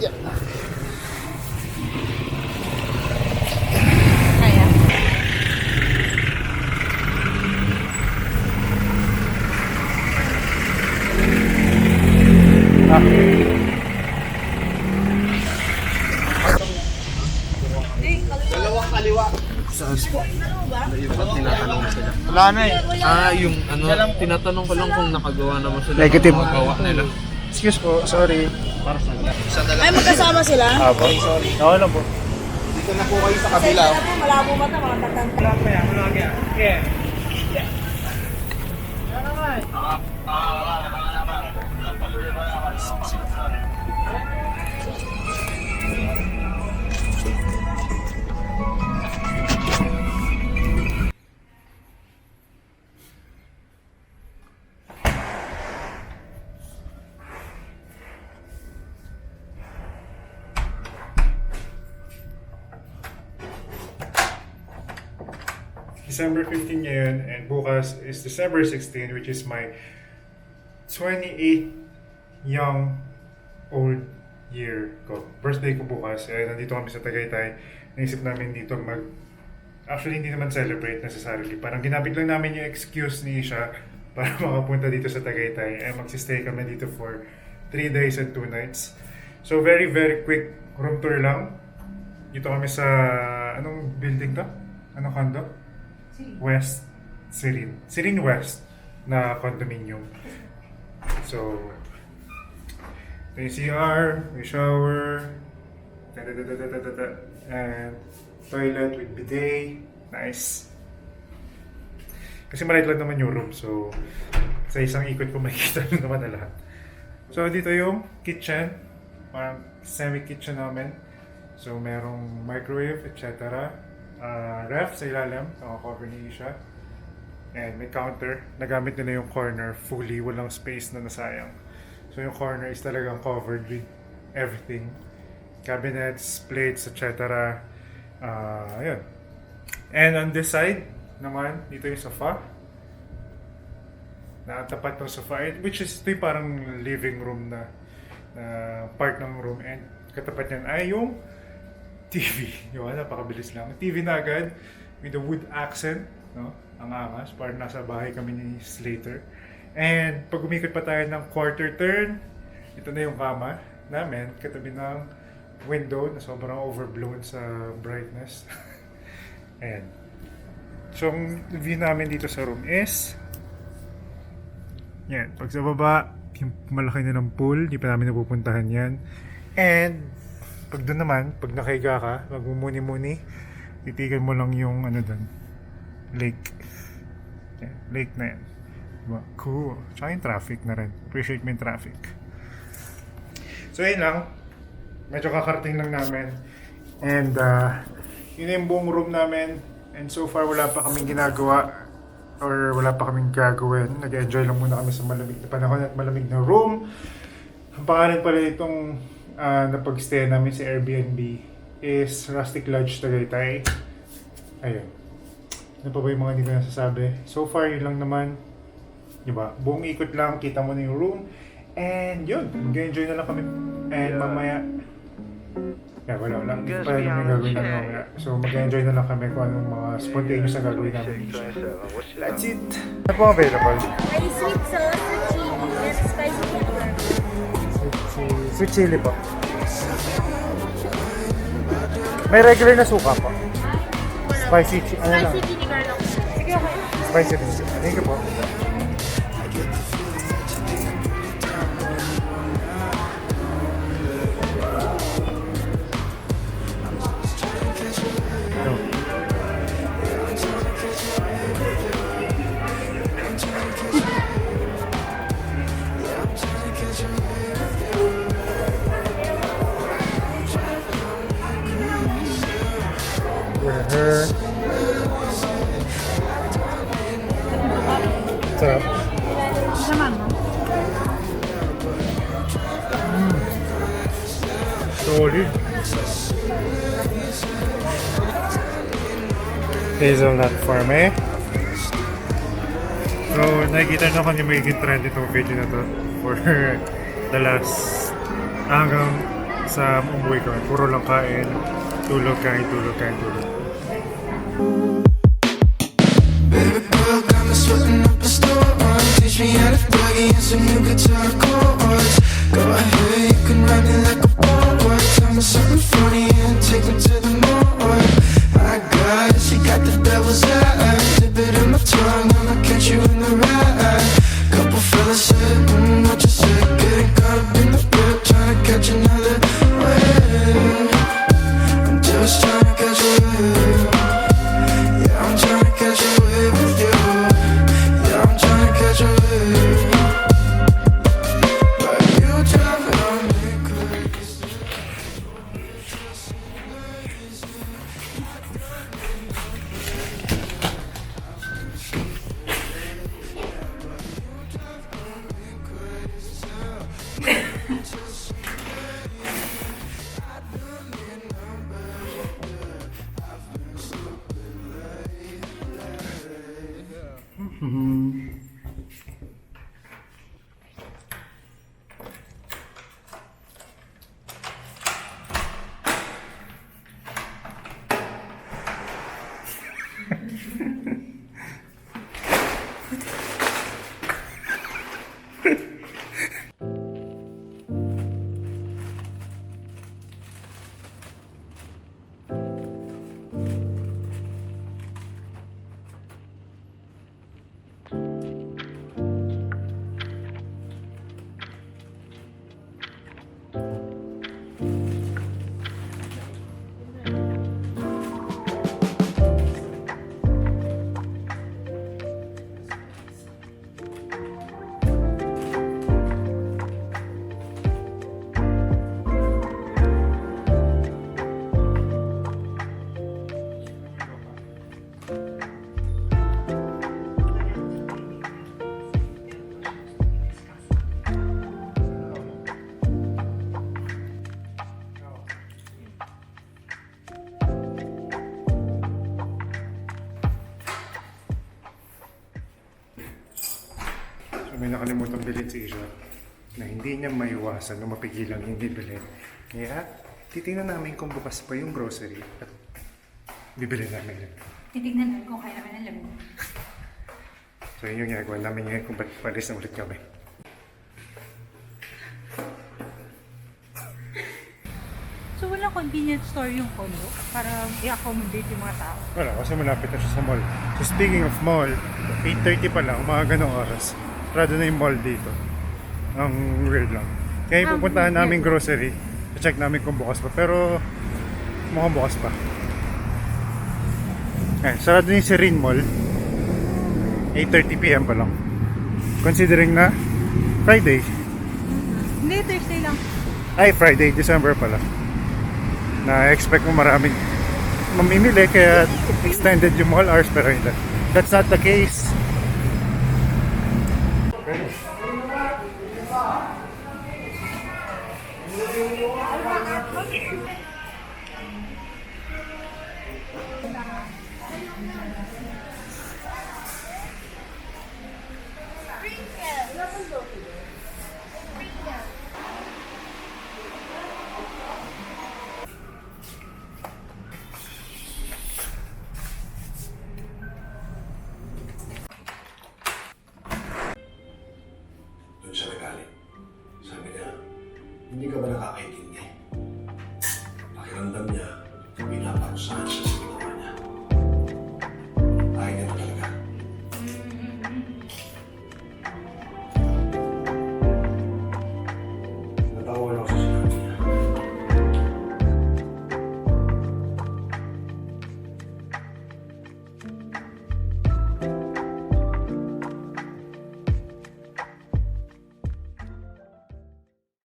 Yan. Kaya. Dalawang kaliwa. Tinatanong sila. Wala na eh. Yung ano, tinatanong ko lang kung nakagawa naman sila. Negative. Kung magawa nila. Excuse po, sorry. Ay, magkasama sila? Abo, sorry. Oo lang po. Dito na po kayo sa kabila. Malabo mata, mga tatanda. December 15 ngayon, and bukas is December 16, which is my 28th young old year ko. Birthday ko bukas. Nandito kami sa Tagaytay. Naisip namin dito actually hindi naman celebrate necessarily. Parang ginamit lang namin yung excuse ni Isha para makapunta dito sa Tagaytay. Magsistay kami dito for 3 days and 2 nights. So very quick room tour lang. Dito kami sa, anong building to? Anong condo? West Sirin West na condominium. So, ito yung CR, may shower, and toilet with bidet. Nice. Kasi maliit lang naman yung room, so sa isang ikot ko makikita naman na lahat. So, dito yung kitchen, parang semi-kitchen namin. So, merong microwave, etc. Ref sa ilalim, naka-cover ni Isha. And may counter. Nagamit nila yung corner fully, walang space na nasayang. So yung corner is talagang covered with everything. Cabinets, plates, etc. Ayun. And on this side naman, dito yung sofa. Nakatapat ng sofa, which is ito yung parang living room na part ng room. And katapat yan ay yung TV. Yun, napakabilis lang. TV na agad with the wood accent, no? Ang angas, parang nasa bahay kami ni Slater. And pag umikot pa tayo ng quarter turn, ito na yung kama namin, katabi ng window na sobrang overblown sa brightness. Ayan. So, ang view namin dito sa room is yan. Pag sa baba, yung malaki na ng pool, di pa namin napupuntahan yan. And pag doon naman, pag nakahiga ka, magmumuni-muni, titigan mo lang yung ano doon, lake. Yan, lake na yan. Diba? Cool. Tsaka yung traffic na rin. Appreciate mo yung traffic. So yun lang. Medyo kakarating lang namin. And yun yung buong room namin. And so far wala pa kaming ginagawa or wala pa kaming gagawin. Nag-enjoy lang muna kami sa malamig na panahon at malamig na room. Ang pangalan pala itong napag-stay namin sa Airbnb is Rustic Lodge Tagaytay. Ayun. Ano pa ba yung mga hindi ko nasasabi? So far, yun lang naman. Diba? Buong ikot lang, kita mo na yung room. And yun, mag-enjoy na lang kami. And mamaya, wala. Pa yung gagawin namin mamaya. So mag-enjoy na lang kami kung anong mga spontaneous na gagawin namin. That's it! Ano po available? May sweet sauce, chili, and spicy pepper. Sweet chili po. May regular na suka po. Spicy chili. Ano lang? Spicy chili garlic. Sige, okay. Spicy chili. Thank you po. Sarap. Naman, no? Solid. Hazelnut for me. So, nakikita na kung yung magiging trend itong video na to for the last hanggang sa umuwi ko. Puro lang kain, tulog, kain, tulog, kain, tulog. Baby girl got me sweating up a storm. Teach me how to boogie and some new guitar chords. Go ahead, you can ride me like a boy. Tell me something funny and take me to the morgue. I got it, she got the devil's eye. Dip it in my tongue, I'ma catch you in the ride. Couple fellas said, what you say? Getting caught up in the whip, trying to catch another wave. I'm just trying to catch a wave. Yeah, I'm trying to catch a wave with you. Yeah, I'm trying to catch a wave. But you drive me crazy. So may nakalimutan bilhin si Isha na hindi niya maiwasan na mapigilan hindi bilhin. Kaya titingnan namin kung bukas pa yung grocery at bibili namin yun. Titignan namin kung kaya namin alam mo. So yun yung ginagawa namin ngayon kung ba't palis na ulit kami. So walang convenience store yung condo para i-accommodate yung mga tao? Wala, kasi malapit na siya sa mall. So speaking of mall, 8:30 pa lang, mga ganong oras. Sarado na yung mall dito. Ang weird lang. Kaya pupuntahan namin grocery. Check namin kung bukas pa. Pero mukhang bukas pa. Eh, sarado na yung Serene Mall. 8:30 PM pa lang. Considering na Friday. Hindi, Thursday lang. Ay, Friday, December pala. Na-expect mo maraming mamimili kaya extended yung mall hours pero hindi. That's not the case. Doon siya nagaling. Sabi niya, hindi ka ba nakakaintindi?